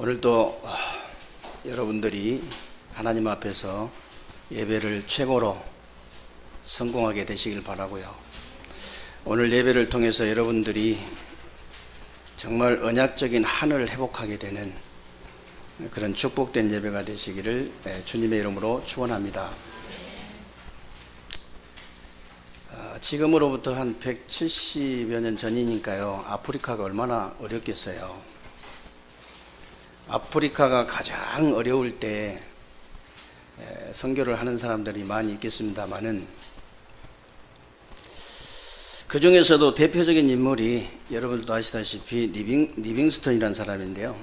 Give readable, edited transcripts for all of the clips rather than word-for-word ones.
오늘도 여러분들이 하나님 앞에서 예배를 최고로 성공하게 되시길 바라고요. 오늘 예배를 통해서 여러분들이 정말 언약적인 한을 회복하게 되는 그런 축복된 예배가 되시기를 주님의 이름으로 축원합니다. 지금으로부터 한 170여 년 전이니까요. 아프리카가 얼마나 어렵겠어요. 아프리카가 가장 어려울 때 선교를 하는 사람들이 많이 있겠습니다만은, 그 중에서도 대표적인 인물이 여러분들도 아시다시피 리빙스턴이라는 사람인데요.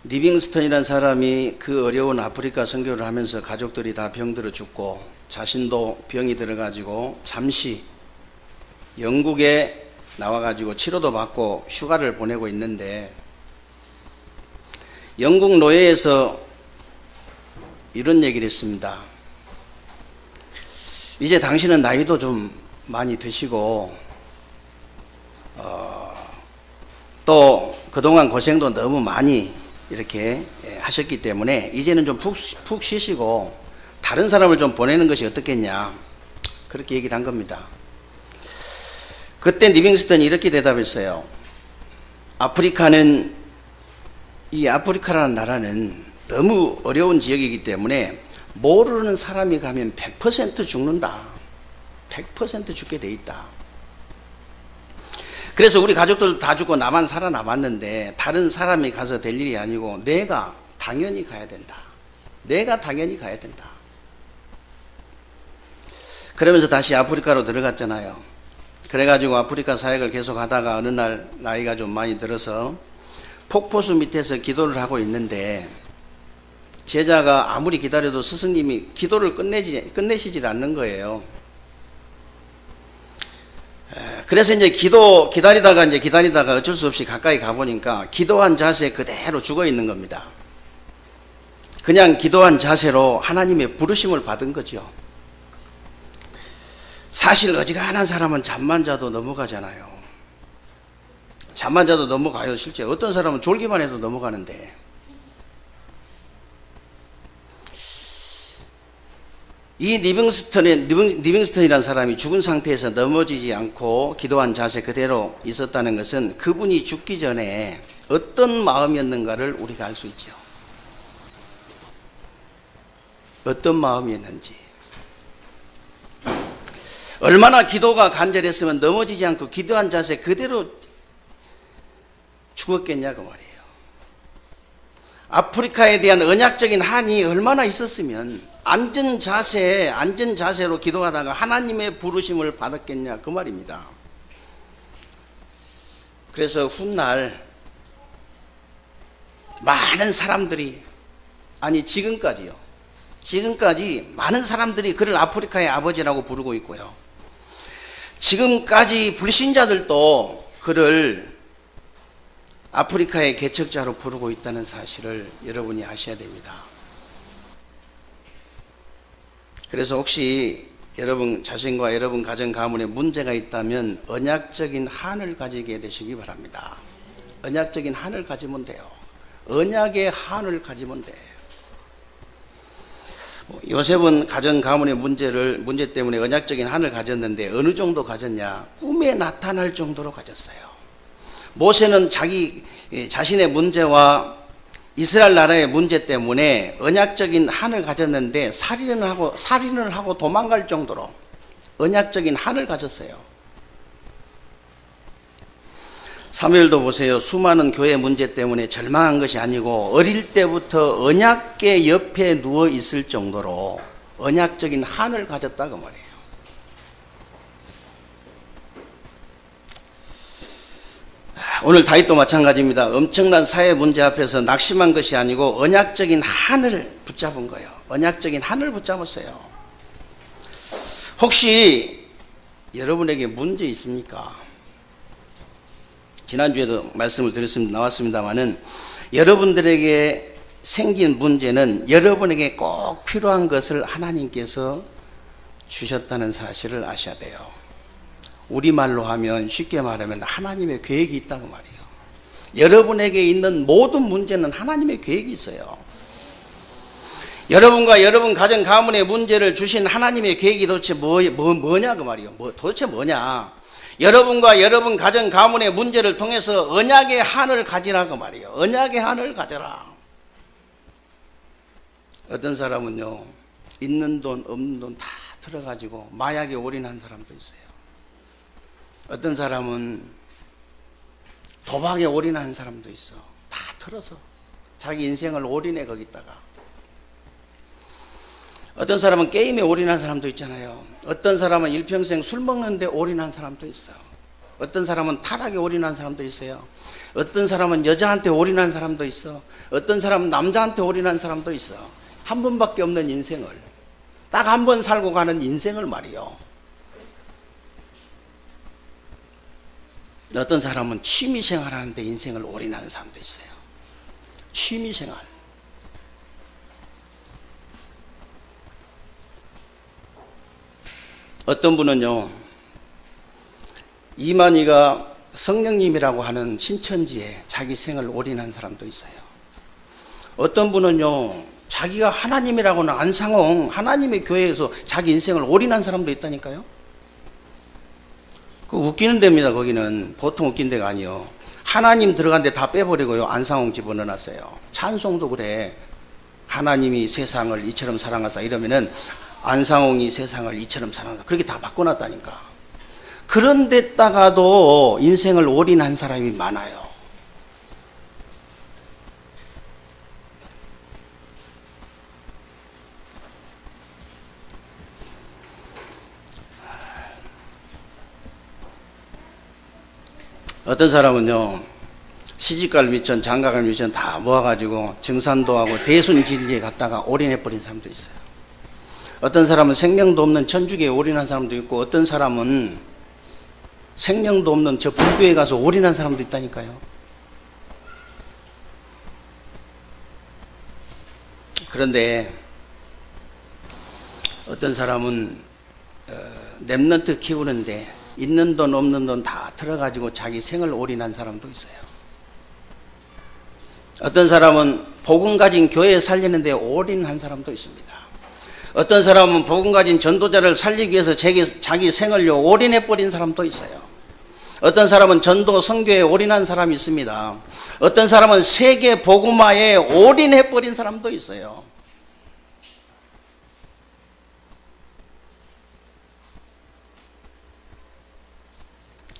리빙스턴이라는 사람이 그 어려운 아프리카 선교를 하면서 가족들이 다 병들어 죽고 자신도 병이 들어가지고 잠시 영국에 나와가지고 치료도 받고 휴가를 보내고 있는데, 영국 노예에서 이런 얘기를 했습니다. 이제 당신은 나이도 좀 많이 드시고 또 그동안 고생도 너무 많이 이렇게 하셨기 때문에 이제는 좀 푹 쉬시고 다른 사람을 좀 보내는 것이 어떻겠냐, 그렇게 얘기를 한 겁니다. 그때 리빙스턴이 이렇게 대답했어요. 아프리카라는 나라는 너무 어려운 지역이기 때문에 모르는 사람이 가면 100% 죽는다. 100% 죽게 돼 있다. 그래서 우리 가족들 다 죽고 나만 살아남았는데 다른 사람이 가서 될 일이 아니고 내가 당연히 가야 된다. 내가 당연히 가야 된다. 그러면서 다시 아프리카로 들어갔잖아요. 그래가지고 아프리카 사역을 계속 하다가 어느 날 나이가 좀 많이 들어서 폭포수 밑에서 기도를 하고 있는데, 제자가 아무리 기다려도 스승님이 기도를 끝내시질 않는 거예요. 그래서 이제 기다리다가 어쩔 수 없이 가까이 가보니까 기도한 자세 그대로 죽어 있는 겁니다. 그냥 기도한 자세로 하나님의 부르심을 받은 거죠. 사실 어지간한 사람은 잠만 자도 넘어가잖아요. 잠만 자도 넘어가요. 실제 어떤 사람은 졸기만 해도 넘어가는데, 이 리빙스턴이라는 사람이 죽은 상태에서 넘어지지 않고 기도한 자세 그대로 있었다는 것은 그분이 죽기 전에 어떤 마음이었는가를 우리가 알 수 있죠. 어떤 마음이었는지, 얼마나 기도가 간절했으면 넘어지지 않고 기도한 자세 그대로 죽었겠냐고 말이에요. 아프리카에 대한 언약적인 한이 얼마나 있었으면 앉은 자세로 기도하다가 하나님의 부르심을 받았겠냐, 그 말입니다. 그래서 훗날 많은 사람들이, 지금까지 많은 사람들이 그를 아프리카의 아버지라고 부르고 있고요. 지금까지 불신자들도 그를 아프리카의 개척자로 부르고 있다는 사실을 여러분이 아셔야 됩니다. 그래서 혹시 여러분 자신과 여러분 가정 가문에 문제가 있다면 언약적인 한을 가지게 되시기 바랍니다. 언약적인 한을 가지면 돼요. 언약의 한을 가지면 돼. 요셉은 가정 가문의 문제 때문에 언약적인 한을 가졌는데 어느 정도 가졌냐? 꿈에 나타날 정도로 가졌어요. 모세는 자신의 문제와 이스라엘 나라의 문제 때문에 언약적인 한을 가졌는데 살인을 하고 도망갈 정도로 언약적인 한을 가졌어요. 사무엘도 보세요. 수많은 교회 문제 때문에 절망한 것이 아니고 어릴 때부터 언약궤 옆에 누워 있을 정도로 언약적인 한을 가졌다고 말이에요. 오늘 다윗도 마찬가지입니다. 엄청난 사회 문제 앞에서 낙심한 것이 아니고 언약적인 한을 붙잡은 거예요. 언약적인 한을 붙잡았어요. 혹시 여러분에게 문제 있습니까? 지난주에도 말씀을 나왔습니다만은, 여러분들에게 생긴 문제는 여러분에게 꼭 필요한 것을 하나님께서 주셨다는 사실을 아셔야 돼요. 우리말로 하면, 쉽게 말하면 하나님의 계획이 있다고 말이에요. 여러분에게 있는 모든 문제는 하나님의 계획이 있어요. 여러분과 여러분 가정 가문의 문제를 주신 하나님의 계획이 도대체 뭐냐 그 말이에요. 도대체 뭐냐? 여러분과 여러분 가정 가문의 문제를 통해서 언약의 한을 가지라 그 말이에요. 언약의 한을 가져라. 어떤 사람은요, 있는 돈 없는 돈 다 들어가지고 마약에 올인한 사람도 있어요. 어떤 사람은 도박에 올인한 사람도 있어. 다 털어서 자기 인생을 올인해 거기다가. 어떤 사람은 게임에 올인한 사람도 있잖아요. 어떤 사람은 일평생 술 먹는데 올인한 사람도 있어. 어떤 사람은 타락에 올인한 사람도 있어요. 어떤 사람은 여자한테 올인한 사람도 있어. 어떤 사람은 남자한테 올인한 사람도 있어. 한 번밖에 없는 인생을, 딱 한 번 살고 가는 인생을 말이요. 어떤 사람은 취미생활 하는데 인생을 올인하는 사람도 있어요. 취미생활. 어떤 분은요, 이만희가 성령님이라고 하는 신천지에 자기 생을 올인한 사람도 있어요. 어떤 분은요, 자기가 하나님이라고 하는 안상홍 하나님의 교회에서 자기 인생을 올인한 사람도 있다니까요. 그 웃기는 데입니다. 거기는 보통 웃긴 데가 아니요. 하나님 들어간 데 다 빼버리고요, 안상홍 집어넣어놨어요. 찬송도 그래. 하나님이 세상을 이처럼 사랑하사 이러면은 안상홍이 세상을 이처럼 사랑하사, 그렇게 다 바꿔놨다니까. 그런 데다가도 인생을 올인한 사람이 많아요. 어떤 사람은요, 시집갈 미천, 장가갈 미천 다 모아가지고 증산도하고 대순진리에 갔다가 올인해버린 사람도 있어요. 어떤 사람은 생명도 없는 천주교에 올인한 사람도 있고, 어떤 사람은 생명도 없는 저 불교에 가서 올인한 사람도 있다니까요. 그런데 어떤 사람은 랩런트 키우는데 있는 돈 없는 돈 다 들어가지고 자기 생을 올인한 사람도 있어요. 어떤 사람은 복음 가진 교회 살리는데 올인한 사람도 있습니다. 어떤 사람은 복음 가진 전도자를 살리기 위해서 자기 생을요 올인해버린 사람도 있어요. 어떤 사람은 전도 선교에 올인한 사람이 있습니다. 어떤 사람은 세계 복음화에 올인해버린 사람도 있어요.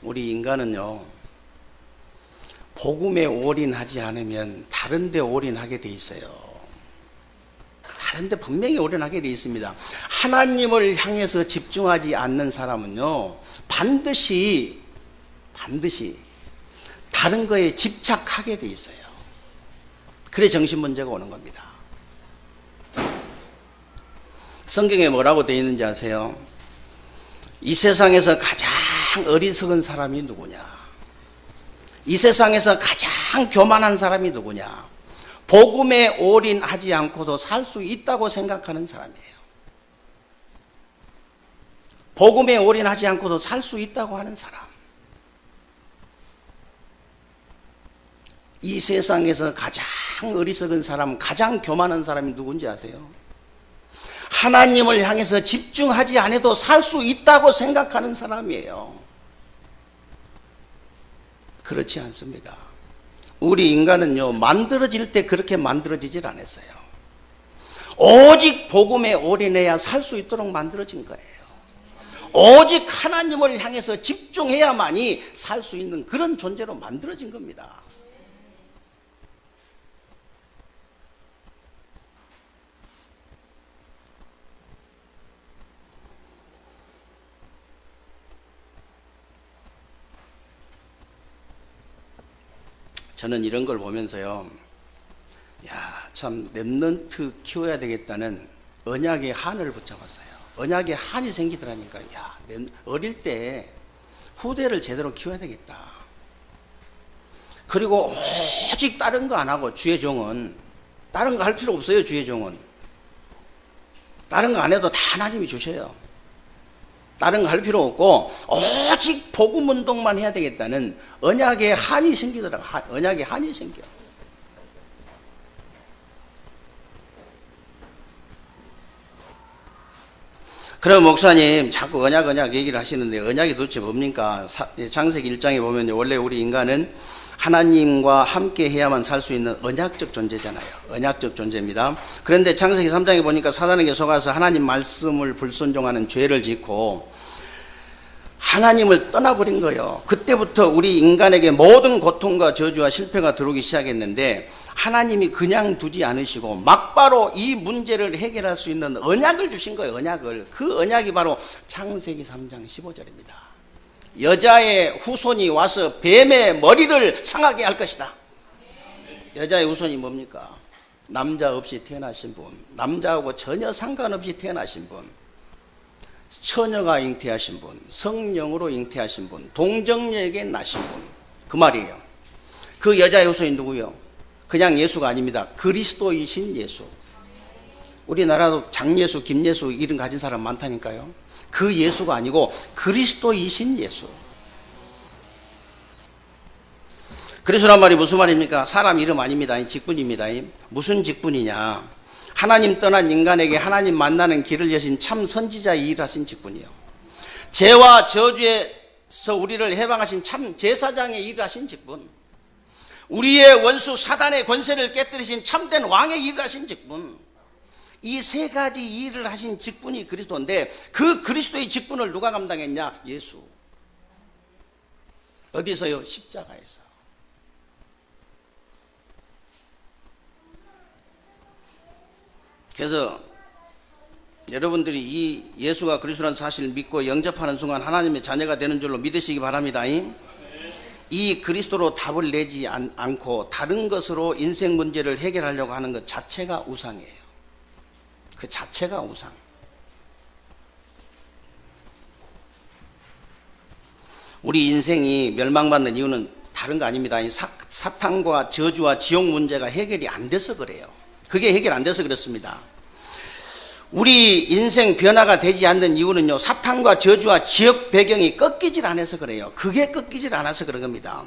우리 인간은요, 복음에 올인하지 않으면 다른 데 올인하게 돼 있어요. 다른 데 분명히 올인하게 돼 있습니다. 하나님을 향해서 집중하지 않는 사람은요, 반드시 다른 거에 집착하게 돼 있어요. 그래 정신문제가 오는 겁니다. 성경에 뭐라고 되어 있는지 아세요? 이 세상에서 가장 어리석은 사람이 누구냐? 이 세상에서 가장 교만한 사람이 누구냐? 복음에 올인하지 않고도 살 수 있다고 생각하는 사람이에요. 복음에 올인하지 않고도 살 수 있다고 하는 사람. 이 세상에서 가장 어리석은 사람, 가장 교만한 사람이 누군지 아세요? 하나님을 향해서 집중하지 않아도 살 수 있다고 생각하는 사람이에요. 그렇지 않습니다. 우리 인간은요, 만들어질 때 그렇게 만들어지질 않았어요. 오직 복음에 올인해야 살 수 있도록 만들어진 거예요. 오직 하나님을 향해서 집중해야만이 살 수 있는 그런 존재로 만들어진 겁니다. 저는 이런 걸 보면서요, 야, 참 랩런트 키워야 되겠다는 언약의 한을 붙잡았어요. 언약의 한이 생기더라니까. 야, 어릴 때 후대를 제대로 키워야 되겠다. 그리고 오직 다른 거 안 하고, 주의 종은 다른 거 할 필요 없어요. 주의 종은 다른 거 안 해도 다 하나님이 주셔요. 다른 거 할 필요 없고 오직 복음 운동만 해야 되겠다는 언약의 한이 생기더라고요. 언약의 한이 생겨. 그럼 목사님 자꾸 언약 얘기를 하시는데 언약이 도대체 뭡니까? 창세기 1장에 보면 원래 우리 인간은 하나님과 함께 해야만 살 수 있는 언약적 존재잖아요. 언약적 존재입니다. 그런데 창세기 3장에 보니까 사단에게 속아서 하나님 말씀을 불순종하는 죄를 짓고 하나님을 떠나버린 거예요. 그때부터 우리 인간에게 모든 고통과 저주와 실패가 들어오기 시작했는데 하나님이 그냥 두지 않으시고 막바로 이 문제를 해결할 수 있는 언약을 주신 거예요. 언약을. 그 언약이 바로 창세기 3장 15절입니다. 여자의 후손이 와서 뱀의 머리를 상하게 할 것이다. 여자의 후손이 뭡니까? 남자 없이 태어나신 분, 남자하고 전혀 상관없이 태어나신 분, 처녀가 잉태하신 분, 성령으로 잉태하신 분, 동정녀에게 나신 분, 그 말이에요. 그 여자의 후손이 누구요? 그냥 예수가 아닙니다. 그리스도이신 예수. 우리나라도 장예수, 김예수 이름 가진 사람 많다니까요. 그 예수가 아니고 그리스도이신 예수. 그리스도란 말이 무슨 말입니까? 사람 이름 아닙니다. 직분입니다. 무슨 직분이냐? 하나님 떠난 인간에게 하나님 만나는 길을 여신 참 선지자의 일하신 직분이요. 죄와 저주에서 우리를 해방하신 참 제사장의 일하신 직분. 우리의 원수 사단의 권세를 깨뜨리신 참된 왕의 일을 하신 직분. 이 세 가지 일을 하신 직분이 그리스도인데 그 그리스도의 직분을 누가 감당했냐? 예수. 어디서요? 십자가에서. 그래서 여러분들이 이 예수가 그리스도라는 사실을 믿고 영접하는 순간 하나님의 자녀가 되는 줄로 믿으시기 바랍니다. 이 그리스도로 답을 내지 않고 다른 것으로 인생 문제를 해결하려고 하는 것 자체가 우상이에요. 그 자체가 우상. 우리 인생이 멸망받는 이유는 다른 거 아닙니다. 사탄과 저주와 지옥 문제가 해결이 안 돼서 그래요. 그게 해결 안 돼서 그렇습니다. 우리 인생 변화가 되지 않는 이유는요, 사탄과 저주와 지역 배경이 꺾이질 않아서 그래요. 그게 꺾이질 않아서 그런 겁니다.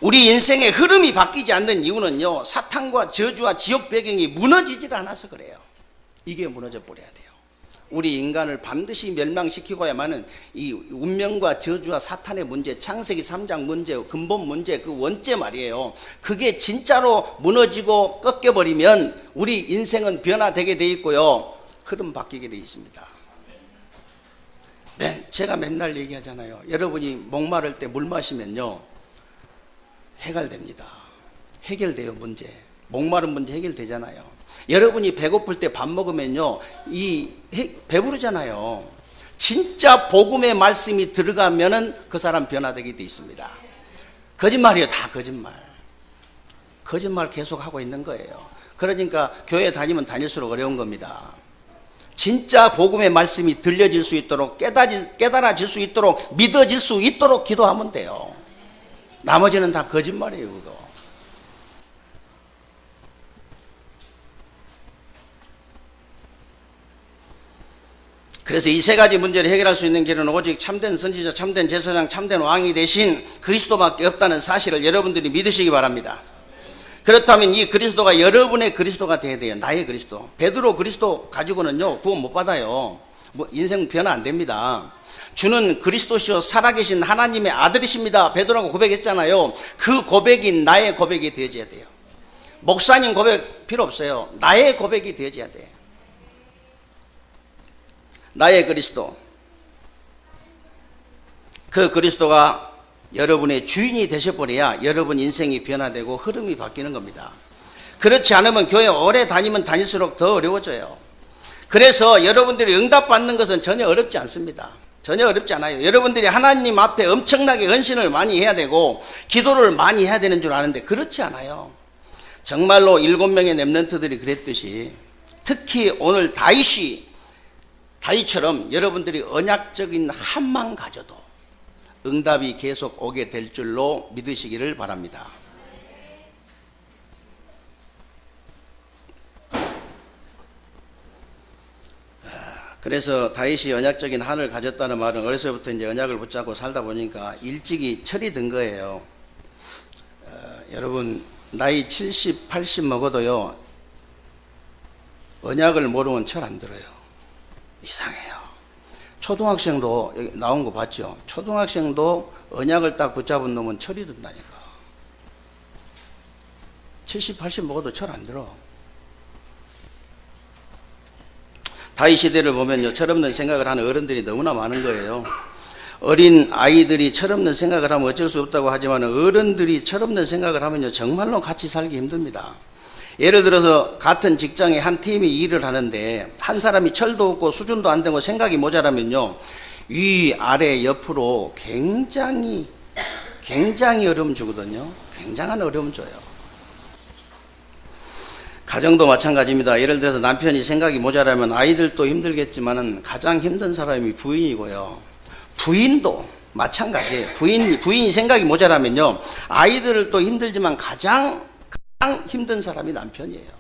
우리 인생의 흐름이 바뀌지 않는 이유는요, 사탄과 저주와 지역 배경이 무너지질 않아서 그래요. 이게 무너져 버려야 돼요. 우리 인간을 반드시 멸망시키고야만은 이 운명과 저주와 사탄의 문제, 창세기 3장 문제, 근본 문제, 그 원죄 말이에요. 그게 진짜로 무너지고 꺾여버리면 우리 인생은 변화되게 돼 있고요, 흐름 바뀌게 돼 있습니다. 제가 맨날 얘기하잖아요. 여러분이 목마를 때 물 마시면요, 해결됩니다. 해결돼요, 문제. 목마른 문제 해결되잖아요. 여러분이 배고플 때 밥 먹으면요, 배부르잖아요. 진짜 복음의 말씀이 들어가면은 그 사람 변화되게 돼 있습니다. 거짓말이에요, 다 거짓말. 거짓말 계속 하고 있는 거예요. 그러니까 교회 다니면 다닐수록 어려운 겁니다. 진짜 복음의 말씀이 들려질 수 있도록, 깨달아질 수 있도록, 믿어질 수 있도록 기도하면 돼요. 나머지는 다 거짓말이에요, 그거. 그래서 이 세 가지 문제를 해결할 수 있는 길은 오직 참된 선지자, 참된 제사장, 참된 왕이 되신 그리스도밖에 없다는 사실을 여러분들이 믿으시기 바랍니다. 그렇다면 이 그리스도가 여러분의 그리스도가 돼야 돼요. 나의 그리스도. 베드로 그리스도 가지고는요, 구원 못 받아요. 인생 변화 안 됩니다. 주는 그리스도시요 살아계신 하나님의 아들이십니다. 베드로라고 고백했잖아요. 그 고백이 나의 고백이 되어져야 돼요. 목사님 고백 필요 없어요. 나의 고백이 되어져야 돼요. 나의 그리스도. 그 그리스도가 여러분의 주인이 되셔버려야 여러분 인생이 변화되고 흐름이 바뀌는 겁니다. 그렇지 않으면 교회 오래 다니면 다닐수록 더 어려워져요. 그래서 여러분들이 응답받는 것은 전혀 어렵지 않습니다. 전혀 어렵지 않아요. 여러분들이 하나님 앞에 엄청나게 헌신을 많이 해야 되고 기도를 많이 해야 되는 줄 아는데 그렇지 않아요. 정말로 7명의 렘넌트들이 그랬듯이, 특히 오늘 다윗처럼 여러분들이 언약적인 한만 가져도 응답이 계속 오게 될 줄로 믿으시기를 바랍니다. 그래서 다윗이 언약적인 한을 가졌다는 말은 어려서부터 이제 언약을 붙잡고 살다 보니까 일찍이 철이 든 거예요. 여러분 나이 70, 80 먹어도요 언약을 모르면 철 안 들어요. 이상해요. 초등학생도 여기 나온 거 봤죠? 초등학생도 언약을 딱 붙잡은 놈은 철이 든다니까. 70, 80 먹어도 철 안 들어. 다윗 시대를 보면요 철없는 생각을 하는 어른들이 너무나 많은 거예요. 어린 아이들이 철없는 생각을 하면 어쩔 수 없다고 하지만 어른들이 철없는 생각을 하면요 정말로 같이 살기 힘듭니다. 예를 들어서 같은 직장에 한 팀이 일을 하는데 한 사람이 철도 없고 수준도 안 되고 생각이 모자라면요 위 아래 옆으로 굉장히 어려움 주거든요. 굉장한 어려움 줘요. 가정도 마찬가지입니다. 예를 들어서 남편이 생각이 모자라면 아이들도 힘들겠지만은 가장 힘든 사람이 부인이고요. 부인도 마찬가지예요. 부인이 생각이 모자라면요 아이들도 힘들지만 가장 힘든 사람이 남편이에요.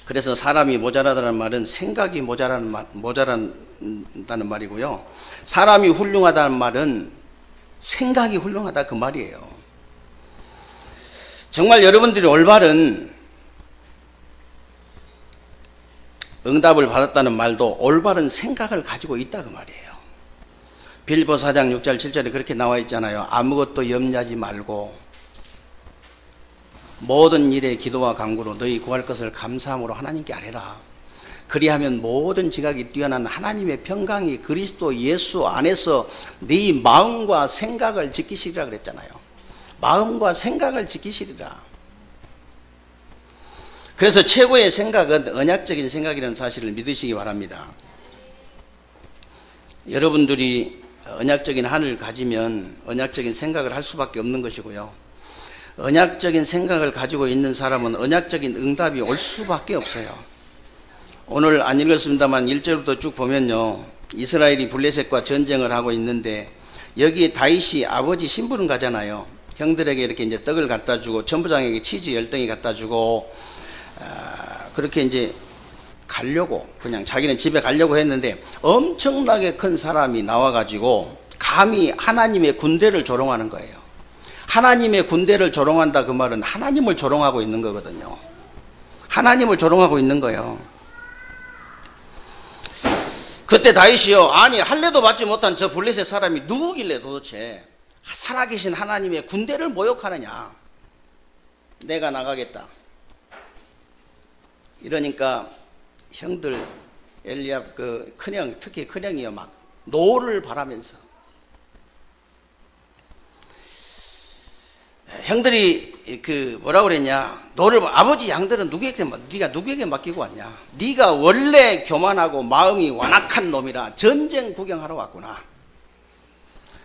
그래서 사람이 모자라다는 말은 생각이 모자란다는 말이고요. 사람이 훌륭하다는 말은 생각이 훌륭하다 그 말이에요. 정말 여러분들이 올바른 응답을 받았다는 말도 올바른 생각을 가지고 있다 그 말이에요. 빌립보 4장 6절 7절에 그렇게 나와 있잖아요. 아무것도 염려하지 말고 모든 일에 기도와 간구로 너희 구할 것을 감사함으로 하나님께 아뢰라. 그리하면 모든 지각이 뛰어난 하나님의 평강이 그리스도 예수 안에서 네 마음과 생각을 지키시리라 그랬잖아요. 마음과 생각을 지키시리라. 그래서 최고의 생각은 언약적인 생각이라는 사실을 믿으시기 바랍니다. 여러분들이 언약적인 한을 가지면 언약적인 생각을 할 수밖에 없는 것이고요. 언약적인 생각을 가지고 있는 사람은 언약적인 응답이 올 수밖에 없어요. 오늘 안 읽었습니다만 1절부터 쭉 보면요 이스라엘이 블레셋과 전쟁을 하고 있는데 여기에 다윗이 아버지 심부름 가잖아요. 형들에게 이렇게 이제 떡을 갖다 주고 전부장에게 치즈 10덩이 갖다 주고 그렇게 이제 가려고 그냥 자기는 집에 가려고 했는데 엄청나게 큰 사람이 나와가지고 감히 하나님의 군대를 조롱하는 거예요. 하나님의 군대를 조롱한다 그 말은 하나님을 조롱하고 있는 거거든요. 하나님을 조롱하고 있는 거예요. 그때 다윗이요 아니 할례도 받지 못한 저 블레셋 사람이 누구길래 도대체 살아계신 하나님의 군대를 모욕하느냐. 내가 나가겠다. 이러니까 형들 엘리압 그 큰형 특히 큰형이요 막 노를 바라면서 형들이 그 뭐라고 그랬냐 너를 아버지 양들은 네가 누구에게 맡기고 왔냐. 네가 원래 교만하고 마음이 완악한 놈이라 전쟁 구경하러 왔구나.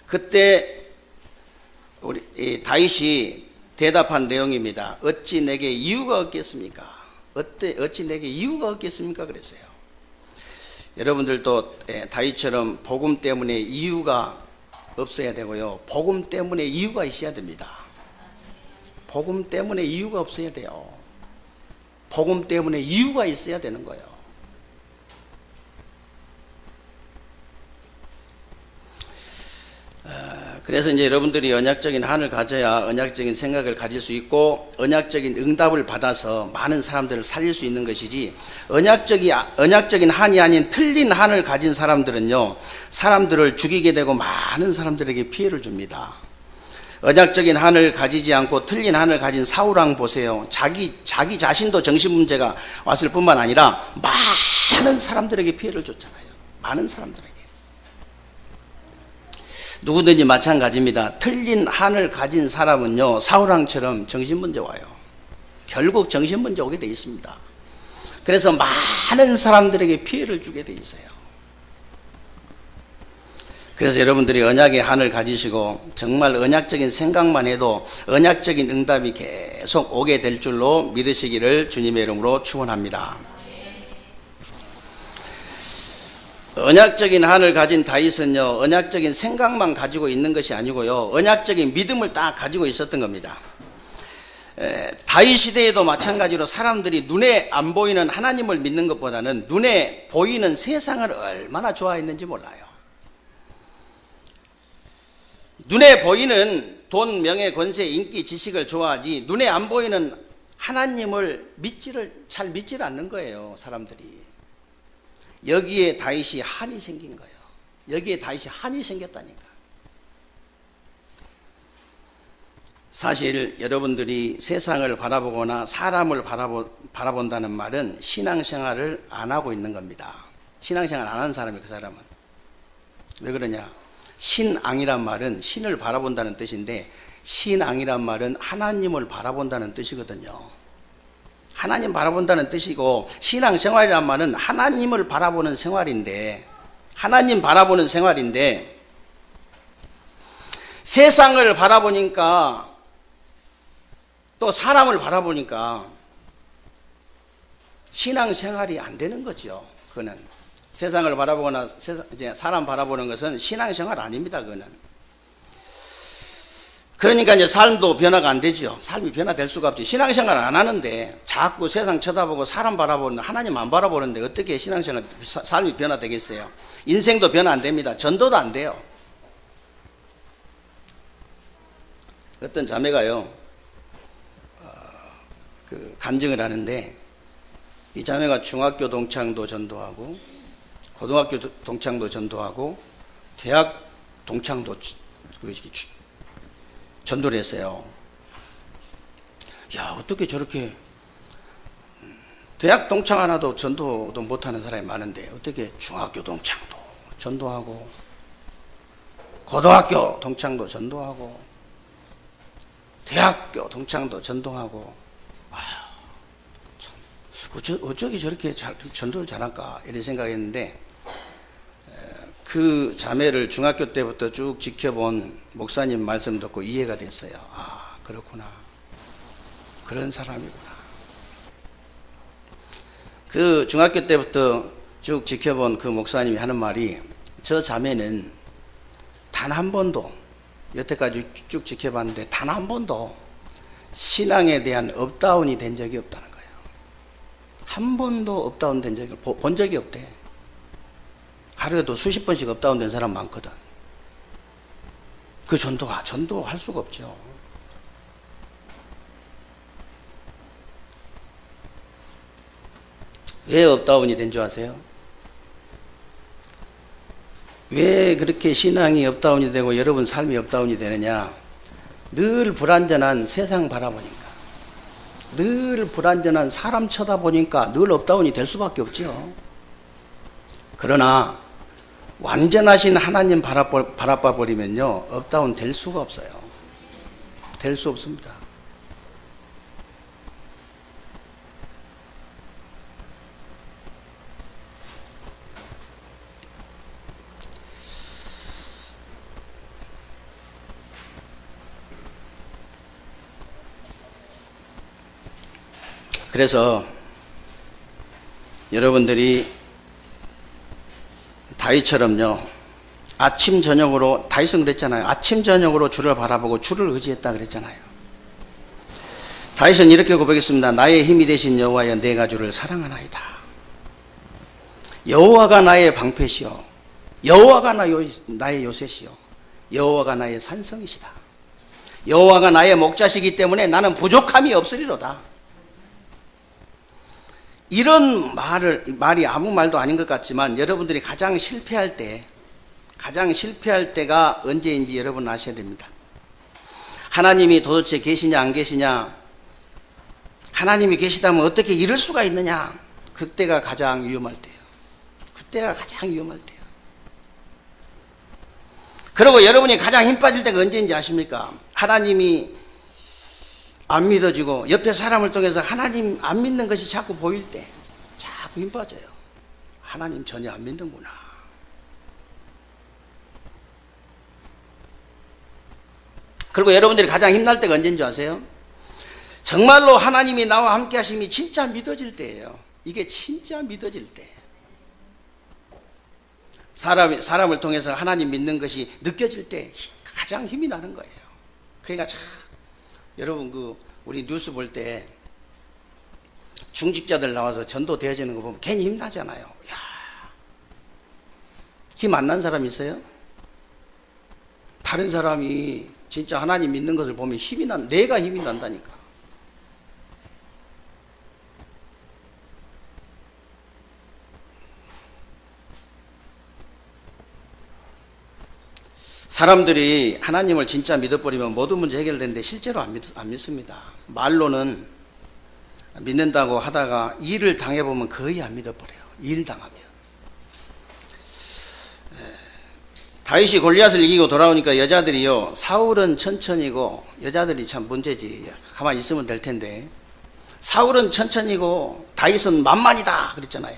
그때 우리 다윗이 대답한 내용입니다. 어찌 내게 이유가 없겠습니까? 어찌 내게 이유가 없겠습니까? 그랬어요. 여러분들도 다윗처럼 복음 때문에 이유가 없어야 되고요. 복음 때문에 이유가 있어야 됩니다. 복음 때문에 이유가 없어야 돼요. 복음 때문에 이유가 있어야 되는 거예요. 그래서 이제 여러분들이 언약적인 한을 가져야 언약적인 생각을 가질 수 있고 언약적인 응답을 받아서 많은 사람들을 살릴 수 있는 것이지 언약적인 한이 아닌 틀린 한을 가진 사람들은요 사람들을 죽이게 되고 많은 사람들에게 피해를 줍니다. 언약적인 한을 가지지 않고 틀린 한을 가진 사울왕 보세요. 자기 자신도 정신문제가 왔을 뿐만 아니라 많은 사람들에게 피해를 줬잖아요. 많은 사람들에게. 누구든지 마찬가지입니다. 틀린 한을 가진 사람은요 사울왕처럼 정신문제 와요. 결국 정신문제 오게 돼 있습니다. 그래서 많은 사람들에게 피해를 주게 돼 있어요. 그래서 여러분들이 언약의 한을 가지시고 정말 언약적인 생각만 해도 언약적인 응답이 계속 오게 될 줄로 믿으시기를 주님의 이름으로 축원합니다. 언약적인 한을 가진 다윗은요 언약적인 생각만 가지고 있는 것이 아니고요 언약적인 믿음을 딱 가지고 있었던 겁니다. 다윗 시대에도 마찬가지로 사람들이 눈에 안 보이는 하나님을 믿는 것보다는 눈에 보이는 세상을 얼마나 좋아했는지 몰라요. 눈에 보이는 돈, 명예, 권세, 인기, 지식을 좋아하지 눈에 안 보이는 하나님을 잘 믿지를 않는 거예요, 사람들이. 여기에 다윗이 한이 생긴 거예요. 여기에 다윗이 한이 생겼다니까. 사실 여러분들이 세상을 바라보거나 사람을 바라본다는 말은 신앙생활을 안 하고 있는 겁니다. 신앙생활 안 하는 사람이 그 사람은. 왜 그러냐? 신앙이란 말은 신을 바라본다는 뜻인데 신앙이란 말은 하나님을 바라본다는 뜻이거든요. 하나님 바라본다는 뜻이고 신앙생활이란 말은 하나님을 바라보는 생활인데 하나님 바라보는 생활인데 세상을 바라보니까 또 사람을 바라보니까 신앙생활이 안 되는 거죠. 그거는 세상을 바라보거나 사람 바라보는 것은 신앙생활 아닙니다. 그거는. 그러니까 이제 삶도 변화가 안 되죠. 삶이 변화될 수가 없지. 신앙생활 안 하는데 자꾸 세상 쳐다보고 사람 바라보는 하나님 안 바라보는데 어떻게 신앙생활 삶이 변화되겠어요? 인생도 변화 안 됩니다. 전도도 안 돼요. 어떤 자매가요 간증을 하는데 이 자매가 중학교 동창도 전도하고 고등학교 동창도 전도하고 대학 동창도 전도를 했어요. 야, 어떻게 저렇게 대학 동창 하나도 전도도 못하는 사람이 많은데 어떻게 중학교 동창도 전도하고 고등학교 동창도 전도하고 대학교 동창도 전도하고 어쩌기 저렇게 전도를 잘할까 이런 생각했는데 그 자매를 중학교 때부터 쭉 지켜본 목사님 말씀 듣고 이해가 됐어요. 아, 그렇구나. 그런 사람이구나. 그 중학교 때부터 쭉 지켜본 그 목사님이 하는 말이 저 자매는 단 한 번도 여태까지 쭉 지켜봤는데 단 한 번도 신앙에 대한 업다운이 된 적이 없다는 거예요. 한 번도 업다운 된 적이 본 적이 없대. 하루에도 수십 번씩 업다운 된 사람 많거든. 그 전도할 수가 없죠. 왜 업다운이 된 줄 아세요? 왜 그렇게 신앙이 업다운이 되고 여러분 삶이 업다운이 되느냐? 늘 불완전한 세상 바라보니까, 늘 불완전한 사람 쳐다보니까 늘 업다운이 될 수밖에 없죠. 그러나 완전하신 하나님 바라봐 버리면요 업다운 될 수가 없어요. 될 수 없습니다. 그래서 여러분들이 다윗처럼요 아침 저녁으로, 다윗은 그랬잖아요. 아침 저녁으로 주를 바라보고 주를 의지했다 그랬잖아요. 다윗은 이렇게 고백했습니다. 나의 힘이 되신 여호와여 내가 주를 사랑하나이다. 여호와가 나의 방패시요 여호와가 나의 요새시요 여호와가 나의 산성이시다. 여호와가 나의 목자시기 때문에 나는 부족함이 없으리로다. 이런 말이 아무 말도 아닌 것 같지만 여러분들이 가장 실패할 때가 언제인지 여러분 아셔야 됩니다. 하나님이 도대체 계시냐 안 계시냐, 하나님이 계시다면 어떻게 이럴 수가 있느냐, 그때가 가장 위험할 때예요. 그때가 가장 위험할 때예요. 그리고 여러분이 가장 힘 빠질 때가 언제인지 아십니까? 하나님이 안 믿어지고 옆에 사람을 통해서 하나님 안 믿는 것이 자꾸 보일 때 자꾸 힘 빠져요. 하나님 전혀 안 믿는구나. 그리고 여러분들이 가장 힘날 때가 언제인지 아세요? 정말로 하나님이 나와 함께 하심이 진짜 믿어질 때예요. 이게 진짜 믿어질 때. 사람을 통해서 하나님 믿는 것이 느껴질 때 가장 힘이 나는 거예요. 그러니까 참 여러분 그 우리 뉴스 볼 때 중직자들 나와서 전도 되어지는 거 보면 괜히 힘나잖아요. 야, 힘 안 난 사람 있어요? 다른 사람이 진짜 하나님 믿는 것을 보면 내가 힘이 난다니까. 사람들이 하나님을 진짜 믿어버리면 모든 문제 해결되는데 실제로 안 믿습니다. 말로는 믿는다고 하다가 일을 당해보면 거의 안 믿어버려요. 일 당하면. 다윗이 골리앗을 이기고 돌아오니까 여자들이요, 사울은 천천히고 여자들이 참 문제지. 가만히 있으면 될 텐데 사울은 천천히고 다윗은 만만이다 그랬잖아요.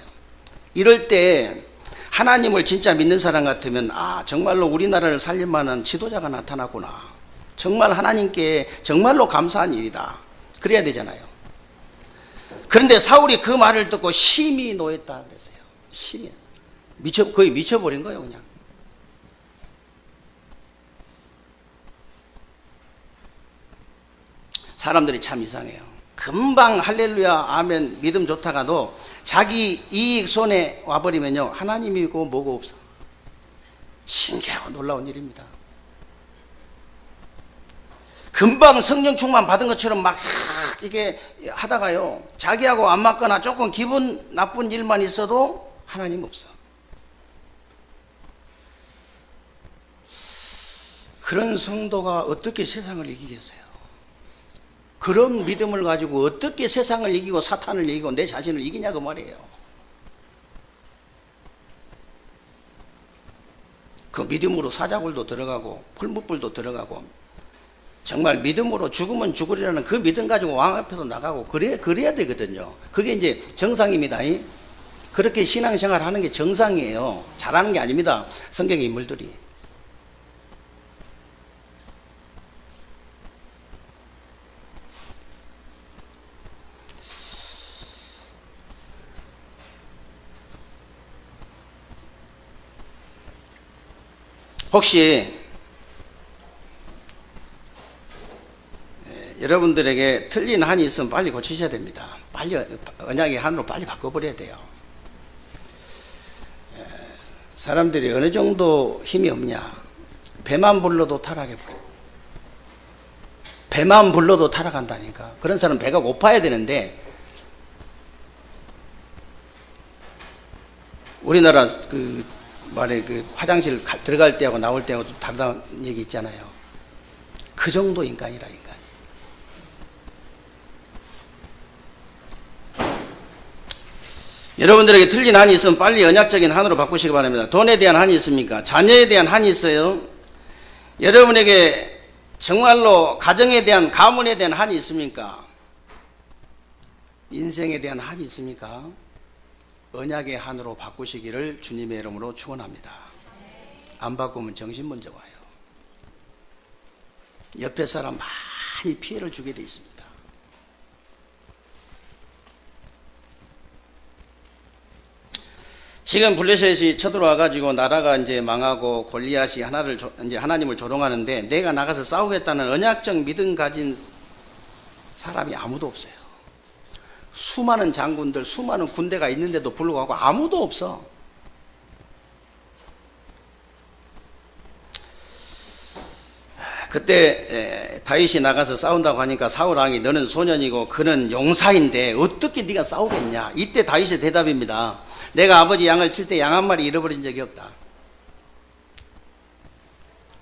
이럴 때 하나님을 진짜 믿는 사람 같으면 정말로 우리나라를 살릴 만한 지도자가 나타났구나, 정말 하나님께 정말로 감사한 일이다, 그래야 되잖아요. 그런데 사울이 그 말을 듣고 심히 노했다 그랬어요. 심히 거의 미쳐버린 거예요. 그냥 사람들이 참 이상해요. 금방 할렐루야 아멘 믿음 좋다가도 자기 이익 손에 와버리면요, 하나님이고 뭐고 없어. 신기하고 놀라운 일입니다. 금방 성령 충만 받은 것처럼 막 이게 하다가요, 자기하고 안 맞거나 조금 기분 나쁜 일만 있어도 하나님 없어. 그런 성도가 어떻게 세상을 이기겠어요? 그런 믿음을 가지고 어떻게 세상을 이기고 사탄을 이기고 내 자신을 이기냐고 말이에요. 그 믿음으로 사자굴도 들어가고 풀무불도 들어가고, 정말 믿음으로 죽으면 죽으리라는 그 믿음 가지고 왕 앞에도 나가고 그래야 되거든요. 그게 이제 정상입니다. 그렇게 신앙생활 하는 게 정상이에요. 잘하는 게 아닙니다, 성경의 인물들이. 혹시 여러분들에게 틀린 한이 있으면 빨리 고치셔야 됩니다. 빨리 언약의 한으로 빨리 바꿔버려야 돼요. 사람들이 어느 정도 힘이 없냐, 배만 불러도 타락해버려. 배만 불러도 타락한다니까. 그런 사람은 배가 고파야 되는데, 우리나라 화장실 들어갈 때하고 나올 때하고 좀 다르다는 얘기 있잖아요. 그 정도 인간이라, 인간. 여러분들에게 틀린 한이 있으면 빨리 언약적인 한으로 바꾸시기 바랍니다. 돈에 대한 한이 있습니까? 자녀에 대한 한이 있어요? 여러분에게 정말로 가정에 대한, 가문에 대한 한이 있습니까? 인생에 대한 한이 있습니까? 언약의 한으로 바꾸시기를 주님의 이름으로 축원합니다. 안 바꾸면 정신 문제 와요. 옆에 사람 많이 피해를 주게 돼 있습니다. 지금 블레셋이 쳐들어와 가지고 나라가 이제 망하고 골리앗이 이제 하나님을 조롱하는데, 내가 나가서 싸우겠다는 언약적 믿음 가진 사람이 아무도 없어요. 수많은 장군들, 수많은 군대가 있는데도 불구하고 아무도 없어. 그때 다윗이 나가서 싸운다고 하니까 사울 왕이, 너는 소년이고 그는 용사인데 어떻게 네가 싸우겠냐. 이때 다윗의 대답입니다. 내가 아버지 양을 칠 때 양 한 마리 잃어버린 적이 없다.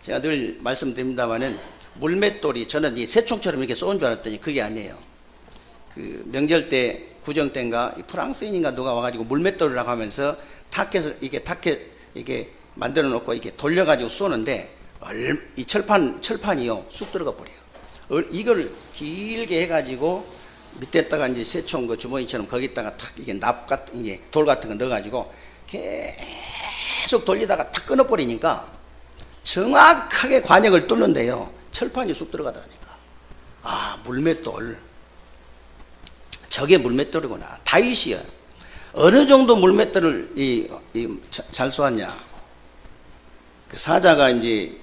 제가 늘 말씀드립니다마는 물맷돌이, 저는 이 새총처럼 이렇게 쏘는 줄 알았더니 그게 아니에요. 그 명절 때, 구정 때인가 프랑스인인가 누가 와가지고 물맷돌이라고 하면서 타켓 이게 만들어 놓고 이렇게 돌려가지고 쏘는데, 이 철판이요 쑥 들어가 버려요. 이걸 길게 해가지고 밑에다가 이제 새총 그 주머니처럼 거기다가 탁 이게 이게 돌 같은 거 넣어가지고 계속 돌리다가 탁 끊어버리니까 정확하게 관역을 뚫는데요, 철판이 쑥 들어가다니까. 물맷돌. 저게 물맷돌이구나. 다윗이요, 어느 정도 물맷돌을 잘 쏘았냐. 그 사자가 이제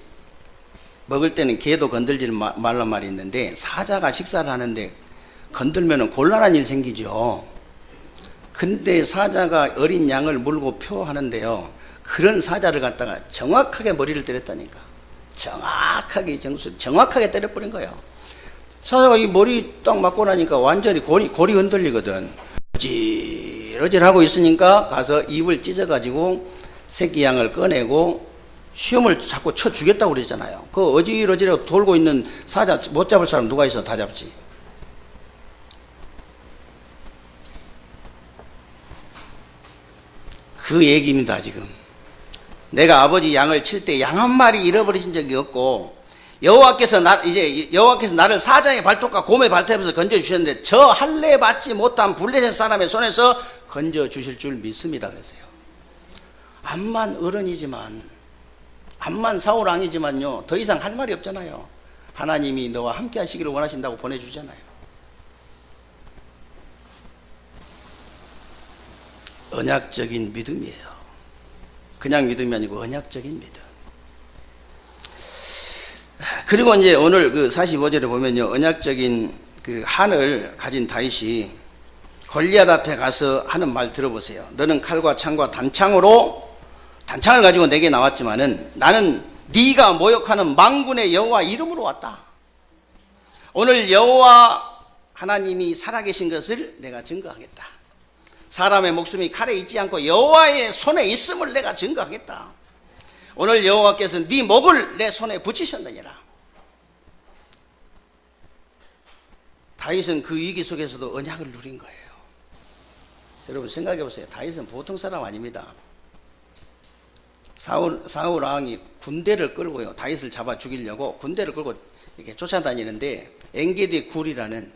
먹을 때는 개도 건들지 말란 말이 있는데 사자가 식사를 하는데 건들면 곤란한 일 생기죠. 근데 사자가 어린 양을 물고 표하는데요, 그런 사자를 갖다가 정확하게 머리를 때렸다니까. 정확하게 때려버린 거예요. 사자가 이 머리 딱 맞고 나니까 완전히 골이 흔들리거든. 어질어질하고 있으니까 가서 입을 찢어가지고 새끼 양을 꺼내고 시험을 자꾸 쳐 주겠다고 그랬잖아요. 그 어질어질하고 돌고 있는 사자 못 잡을 사람 누가 있어? 다 잡지. 그 얘기입니다. 지금 내가 아버지 양을 칠 때 양 한 마리 잃어버리신 적이 없고, 여호와께서 나를 사자의 발톱과 곰의 발톱에서 건져 주셨는데 저 할례 받지 못한 블레셋 사람의 손에서 건져 주실 줄 믿습니다. 그랬어요. 암만 어른이지만, 암만 사울 왕이지만요, 더 이상 할 말이 없잖아요. 하나님이 너와 함께 하시기를 원하신다고 보내주잖아요. 언약적인 믿음이에요. 그냥 믿음이 아니고 언약적인 믿음. 그리고 이제 오늘 그 45절에 보면요, 언약적인 그 한을 가진 다윗이 골리앗 앞에 가서 하는 말 들어보세요. 너는 칼과 창과 단창을 가지고 내게 나왔지만은 나는 네가 모욕하는 만군의 여호와 이름으로 왔다. 오늘 여호와 하나님이 살아계신 것을 내가 증거하겠다. 사람의 목숨이 칼에 있지 않고 여호와의 손에 있음을 내가 증거하겠다. 오늘 여호와께서 네 목을 내 손에 붙이셨느니라. 다윗은 그 위기 속에서도 언약을 누린 거예요. 여러분 생각해 보세요. 다윗은 보통 사람 아닙니다. 사울 왕이 군대를 끌고요, 다윗을 잡아 죽이려고 군대를 끌고 이렇게 쫓아다니는데 엔게디 굴이라는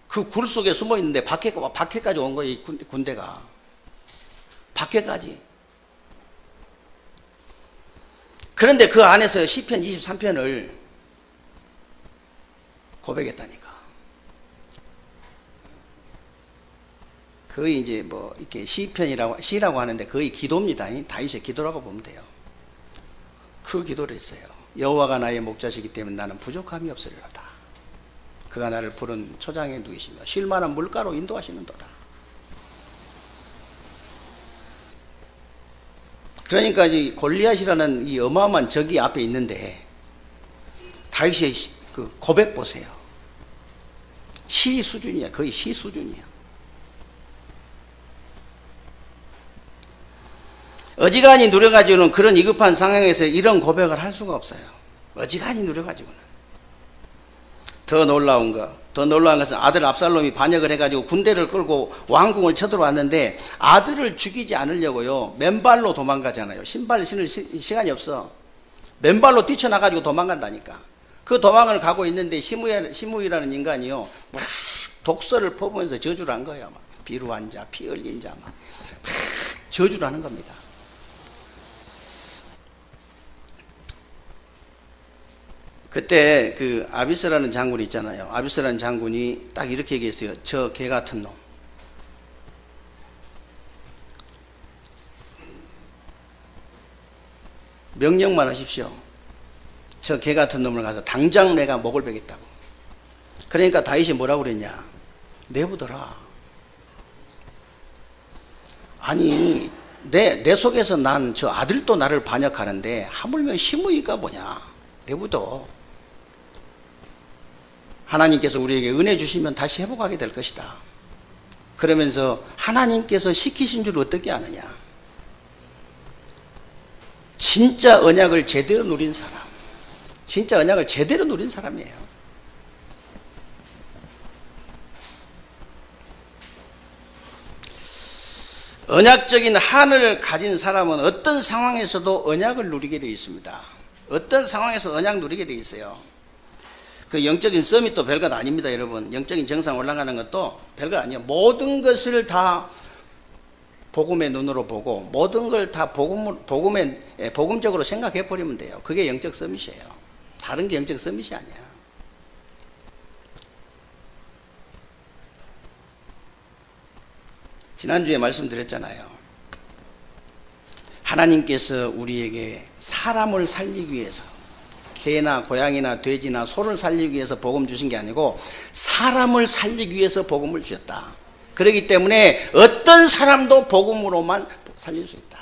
그 굴 속에 숨어 있는데 밖에까지 온 거예요. 이 군대가 밖에까지. 그런데 그 안에서 시편 23편을 고백했다니까. 거의 이제 뭐 이렇게 시라고 하는데 거의 기도입니다. 다윗의 기도라고 보면 돼요. 그 기도를 했어요. 여호와가 나의 목자시기 때문에 나는 부족함이 없으리로다. 그가 나를 푸른 초장에 누이시며 쉴만한 물가로 인도하시는도다. 그러니까 이 골리앗이라는 이 어마어마한 적이 앞에 있는데 다윗의 그 고백 보세요. 시 수준이야. 거의 시 수준이야. 어지간히 누려가지고는 그런 위급한 상황에서 이런 고백을 할 수가 없어요. 어지간히 누려가지고는. 더 놀라운 것은 아들 압살롬이 반역을 해가지고 군대를 끌고 왕궁을 쳐들어왔는데 아들을 죽이지 않으려고요, 맨발로 도망가잖아요. 신발 신을 시간이 없어. 맨발로 뛰쳐나가지고 도망간다니까. 그 도망을 가고 있는데 시므이라는 인간이요, 막 독서를 퍼부으면서 저주를 한 거예요. 막 비루한 자, 피 흘린 자, 막 저주를 하는 겁니다. 그때 그 아비스라는 장군이 있잖아요. 아비스라는 장군이 딱 이렇게 얘기했어요. 저 개 같은 놈. 명령만 하십시오. 저 개 같은 놈을 가서 당장 내가 목을 베겠다고. 그러니까 다윗이 뭐라고 그랬냐? 내부더라. 아니 내 속에서 난 저 아들도 나를 반역하는데 하물며 시므이가 뭐냐? 내부도. 하나님께서 우리에게 은혜 주시면 다시 회복하게 될 것이다. 그러면서 하나님께서 시키신 줄 어떻게 아느냐? 진짜 언약을 제대로 누린 사람, 진짜 언약을 제대로 누린 사람이에요. 언약적인 한을 가진 사람은 어떤 상황에서도 언약을 누리게 되어 있습니다. 어떤 상황에서 언약 누리게 되어 있어요. 그 영적인 서밋도 별것 아닙니다, 여러분. 영적인 정상 올라가는 것도 별것 아니에요. 모든 것을 다 복음의 눈으로 보고 모든 걸 다 복음적으로 생각해 버리면 돼요. 그게 영적 서밋이에요. 다른 게 영적 서밋이 아니야. 지난주에 말씀드렸잖아요. 하나님께서 우리에게 사람을 살리기 위해서 개나 고양이나 돼지나 소를 살리기 위해서 복음 주신 게 아니고 사람을 살리기 위해서 복음을 주셨다. 그렇기 때문에 어떤 사람도 복음으로만 살릴 수 있다.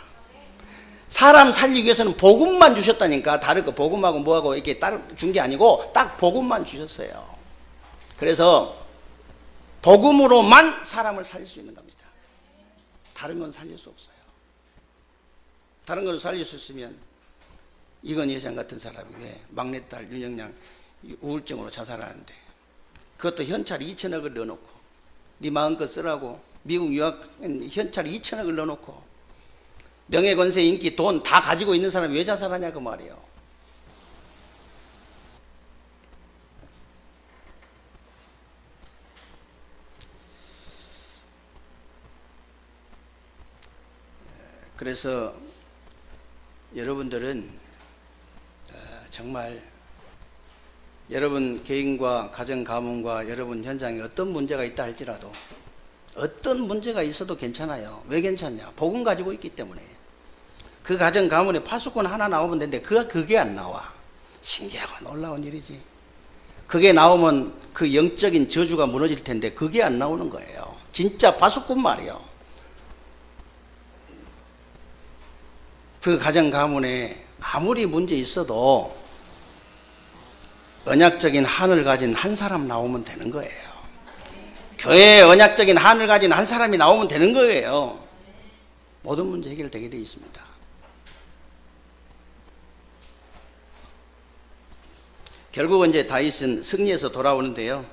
사람 살리기 위해서는 복음만 주셨다니까. 다른 거 복음하고 뭐하고 이렇게 따로 준 게 아니고 딱 복음만 주셨어요. 그래서 복음으로만 사람을 살릴 수 있는 겁니다. 다른 건 살릴 수 없어요. 다른 걸 살릴 수 있으면 이건희 회장 같은 사람이 왜 막내딸 윤영양 우울증으로 자살하는데 그것도 현찰 2천억을 넣어놓고 네 마음껏 쓰라고 미국 유학 현찰 2천억을 넣어놓고 명예, 권세, 인기, 돈 다 가지고 있는 사람이 왜 자살하냐 그 말이에요. 그래서 여러분들은 정말 여러분 개인과 가정 가문과 여러분 현장에 어떤 문제가 있다 할지라도 어떤 문제가 있어도 괜찮아요. 왜 괜찮냐? 복음 가지고 있기 때문에. 그 가정 가문에 파수꾼 하나 나오면 되는데 그게 안 나와. 신기하고 놀라운 일이지. 그게 나오면 그 영적인 저주가 무너질 텐데 그게 안 나오는 거예요. 진짜 파수꾼 말이에요. 그 가정 가문에 아무리 문제 있어도 언약적인 한을 가진 한 사람 나오면 되는 거예요. 교회에 언약적인 한을 가진 한 사람이 나오면 되는 거예요. 모든 문제 해결되게 되어 있습니다. 결국은 이제 다윗은 승리해서 돌아오는데요.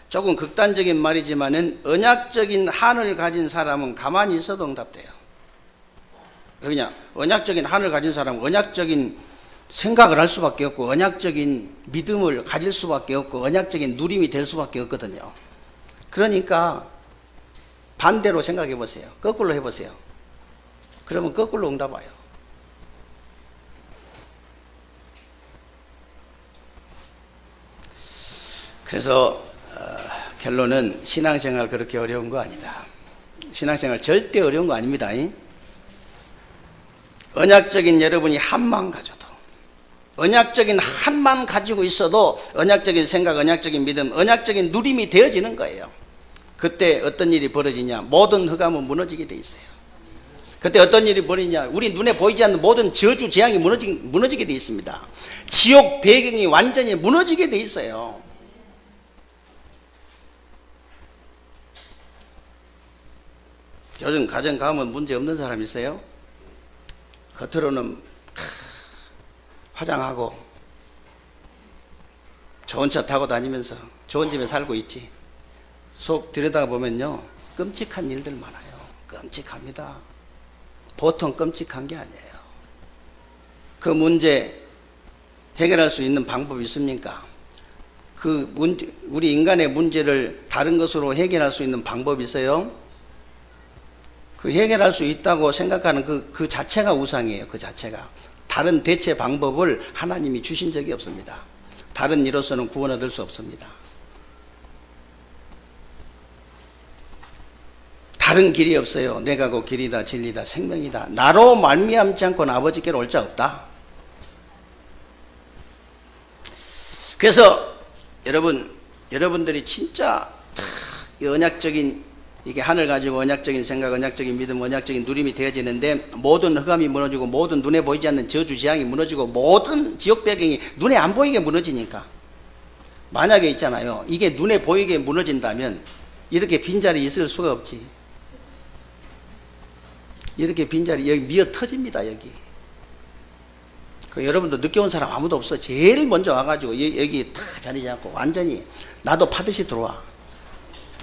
조금 극단적인 말이지만은 언약적인 한을 가진 사람은 가만히 있어도 응답돼요. 왜냐? 언약적인 한을 가진 사람은 언약적인 생각을 할 수밖에 없고 언약적인 믿음을 가질 수밖에 없고 언약적인 누림이 될 수밖에 없거든요. 그러니까 반대로 생각해 보세요. 거꾸로 해보세요. 그러면 거꾸로 응답 와요. 그래서 결론은 신앙생활 그렇게 어려운 거 아니다. 신앙생활 절대 어려운 거 아닙니다. 언약적인 여러분이 한만 가져도 언약적인 한만 가지고 있어도 언약적인 생각, 언약적인 믿음, 언약적인 누림이 되어지는 거예요. 그때 어떤 일이 벌어지냐? 모든 흑암은 무너지게 돼 있어요. 그때 어떤 일이 벌어지냐? 우리 눈에 보이지 않는 모든 저주, 재앙이 무너지게 돼 있습니다. 지옥 배경이 완전히 무너지게 돼 있어요. 요즘 가정 가면 문제 없는 사람 있어요? 겉으로는 화장하고 좋은 차 타고 다니면서 좋은 집에 살고 있지. 속 들여다보면요 끔찍한 일들 많아요. 끔찍합니다. 보통 끔찍한 게 아니에요. 그 문제 해결할 수 있는 방법이 있습니까? 그 문제, 우리 인간의 문제를 다른 것으로 해결할 수 있는 방법이 있어요? 그 해결할 수 있다고 생각하는 그 자체가 우상이에요. 그 자체가. 다른 대체 방법을 하나님이 주신 적이 없습니다. 다른 이로서는 구원 얻을 수 없습니다. 다른 길이 없어요. 내가 그 길이다 진리다 생명이다. 나로 말미암지 않고는 아버지께로 올 자 없다. 그래서 여러분들이 진짜 이 언약적인 이게 하늘 가지고 언약적인 생각, 언약적인 믿음, 언약적인 누림이 되어지는데 모든 흑암이 무너지고 모든 눈에 보이지 않는 저주, 재앙이 무너지고 모든 지옥 배경이 눈에 안 보이게 무너지니까 만약에 있잖아요. 이게 눈에 보이게 무너진다면 이렇게 빈자리 있을 수가 없지. 이렇게 빈자리 여기 미어 터집니다. 여기. 여러분도 늦게 온 사람 아무도 없어. 제일 먼저 와가지고 여기 다 자리 잡고 완전히 나도 파듯이 들어와.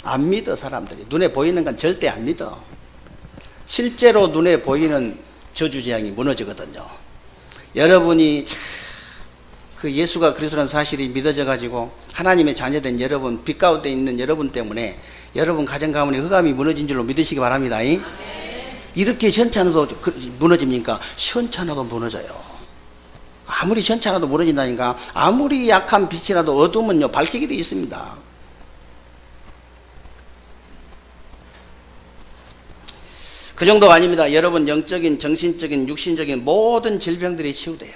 안 믿어. 사람들이 눈에 보이는 건 절대 안 믿어. 실제로 눈에 보이는 저주재앙이 무너지거든요. 여러분이 그 예수가 그리스도라는 사실이 믿어져 가지고 하나님의 자녀된 여러분, 빛 가운데 있는 여러분 때문에 여러분 가정 가문에 흑암이 무너진 줄로 믿으시기 바랍니다. 이렇게 시원찮아도 무너집니까? 시원찮아도 무너져요. 아무리 시원찮아도 무너진다니까. 아무리 약한 빛이라도 어두우면요 밝히게 돼 있습니다. 그 정도가 아닙니다. 여러분 영적인, 정신적인, 육신적인 모든 질병들이 치유돼요.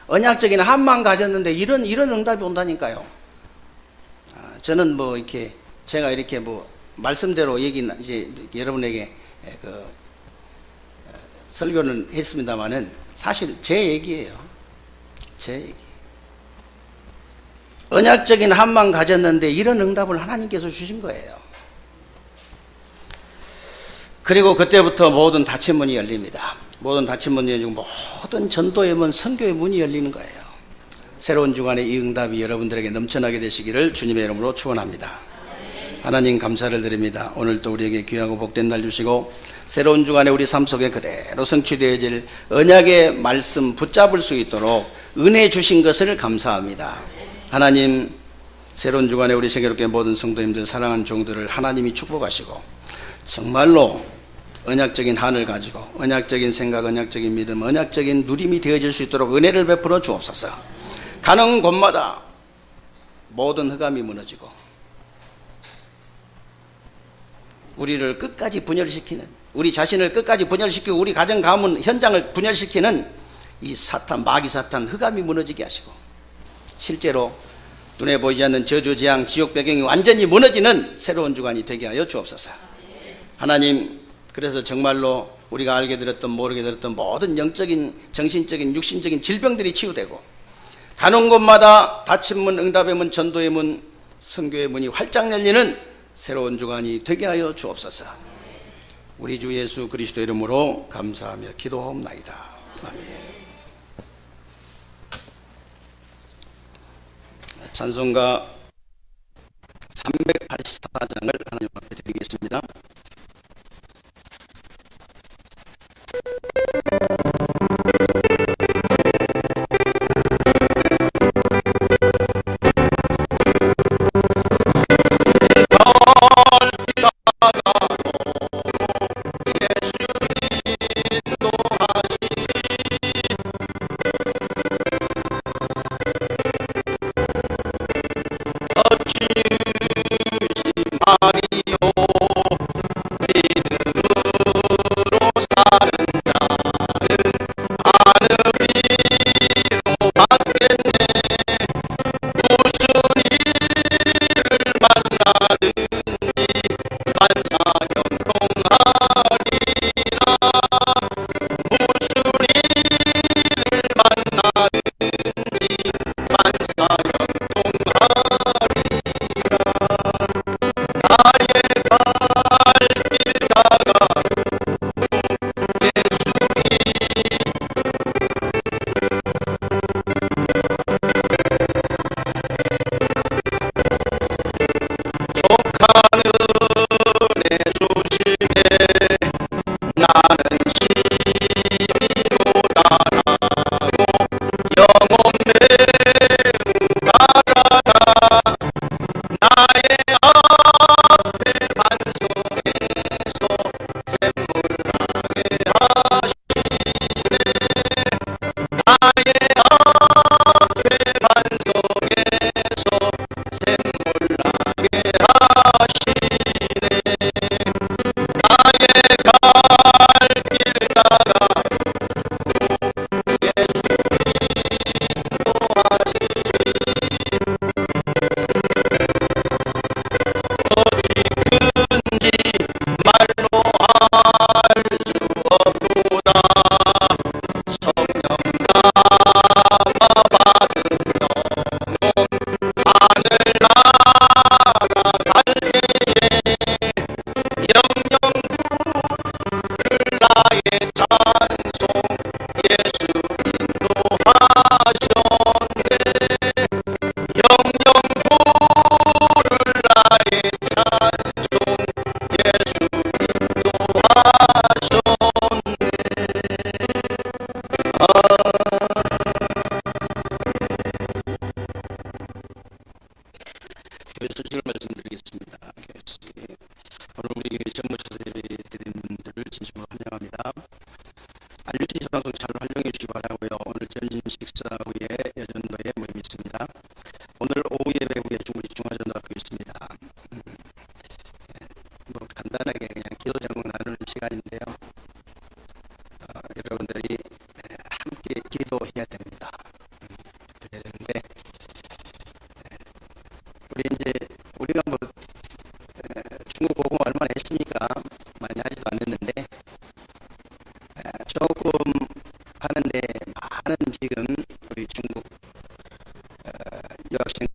언약적인 한만 가졌는데 이런 응답이 온다니까요. 저는 뭐 이렇게 제가 이렇게 뭐 말씀대로 이제 여러분에게 그 설교는 했습니다만은 사실 제 얘기예요. 제 얘기. 언약적인 한만 가졌는데 이런 응답을 하나님께서 주신 거예요. 그리고 그때부터 모든 닫힌 문이 열립니다. 모든 닫힌 문이 열리고 모든 전도의 문, 선교의 문이 열리는 거예요. 새로운 주간의 이 응답이 여러분들에게 넘쳐나게 되시기를 주님의 이름으로 축원합니다. 하나님 감사를 드립니다. 오늘 또 우리에게 귀하고 복된 날 주시고 새로운 주간에 우리 삶 속에 그대로 성취되어질 언약의 말씀 붙잡을 수 있도록 은혜 주신 것을 감사합니다. 하나님, 새로운 주간에 우리 세계롭게 모든 성도님들, 사랑하는 종들을 하나님이 축복하시고 정말로 언약적인 한을 가지고 언약적인 생각, 언약적인 믿음, 언약적인 누림이 되어질 수 있도록 은혜를 베풀어 주옵소서. 가는 곳마다 모든 흑암이 무너지고 우리를 끝까지 분열시키는, 우리 자신을 끝까지 분열시키고 우리 가정 가문 현장을 분열시키는 이 사탄, 마귀 사탄, 흑암이 무너지게 하시고 실제로 눈에 보이지 않는 저주재앙, 지옥 배경이 완전히 무너지는 새로운 주간이 되게 하여 주옵소서. 하나님, 그래서 정말로 우리가 알게 들었던 모르게 들었던 모든 영적인, 정신적인, 육신적인 질병들이 치유되고 가는 곳마다 닫힌 문, 응답의 문, 전도의 문, 선교의 문이 활짝 열리는 새로운 주간이 되게 하여 주옵소서. 우리 주 예수 그리스도 이름으로 감사하며 기도하옵나이다. 아멘. 찬송가 384장을 하나님 앞에 드리겠습니다. 방송 잘 활용해 주시기 바라고요. 오늘 점심 식사 후에 여전도에 모임이 있습니다. 오늘 오후 예배 후에 충분히 중화전도가 있습니다. 뭐 간단하게 그냥 기도 제목 나누는 시간인데요. 여러분들이 함께 기도해야 됩니다. 여생